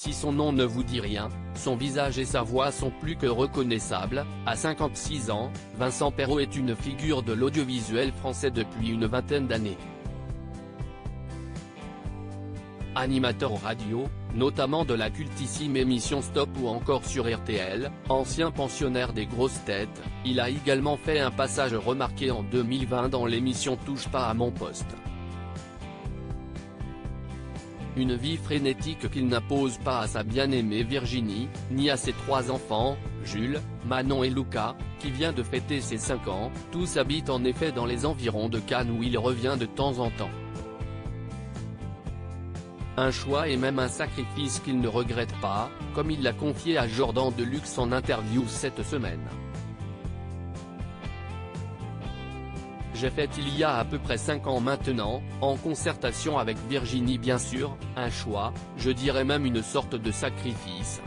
Si son nom ne vous dit rien, son visage et sa voix sont plus que reconnaissables. À 56 ans, Vincent Perrault est une figure de l'audiovisuel français depuis une vingtaine d'années. Animateur radio, notamment de la cultissime émission Stop ou encore sur RTL, ancien pensionnaire des grosses têtes, il a également fait un passage remarqué en 2020 dans l'émission Touche pas à mon poste. Une vie frénétique qu'il n'impose pas à sa bien-aimée Virginie, ni à ses 3 enfants, Jules, Manon et Luca, qui vient de fêter ses 5 ans, tous habitent en effet dans les environs de Cannes où il revient de temps en temps. Un choix et même un sacrifice qu'il ne regrette pas, comme il l'a confié à Jordan Deluxe en interview cette semaine. J'ai fait il y a à peu près 5 ans maintenant, en concertation avec Virginie bien sûr, un choix, je dirais même une sorte de sacrifice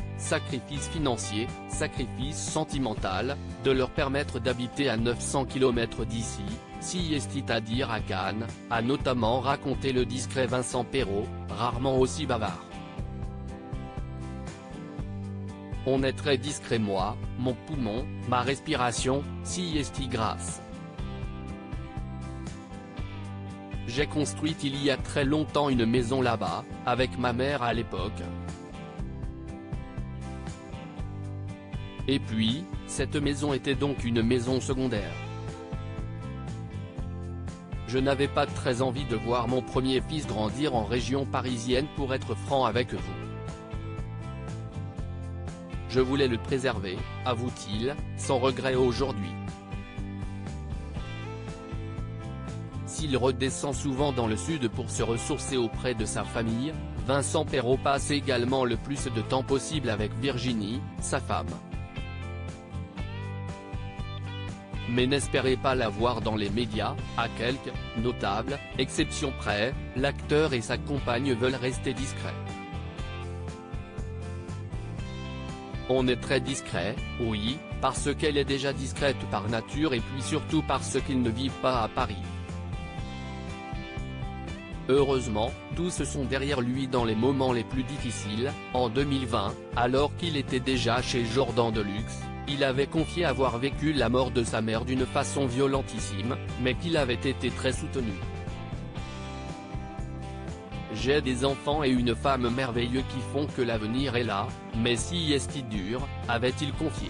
financier, sacrifice sentimental, de leur permettre d'habiter à 900 km d'ici, si est-à-dire à Cannes, a notamment raconté le discret Vincent Perrault, rarement aussi bavard. On est très discret moi, mon poumon, ma respiration, si est grâce. J'ai construit il y a très longtemps une maison là-bas, avec ma mère à l'époque. Et puis, cette maison était donc une maison secondaire. Je n'avais pas très envie de voir mon premier fils grandir en région parisienne pour être franc avec vous. Je voulais le préserver, avoue-t-il, sans regret aujourd'hui. S'il redescend souvent dans le sud pour se ressourcer auprès de sa famille, Vincent Perrault passe également le plus de temps possible avec Virginie, sa femme. Mais n'espérez pas la voir dans les médias, à quelques notables exceptions près, l'acteur et sa compagne veulent rester discrets. On est très discret, oui, parce qu'elle est déjà discrète par nature et puis surtout parce qu'ils ne vivent pas à Paris. Heureusement, tous sont derrière lui dans les moments les plus difficiles. En 2020, alors qu'il était déjà chez Jordan Deluxe, il avait confié avoir vécu la mort de sa mère d'une façon violentissime, mais qu'il avait été très soutenu. J'ai des enfants et une femme merveilleux qui font que l'avenir est là, mais si est-il dur, avait-il confié.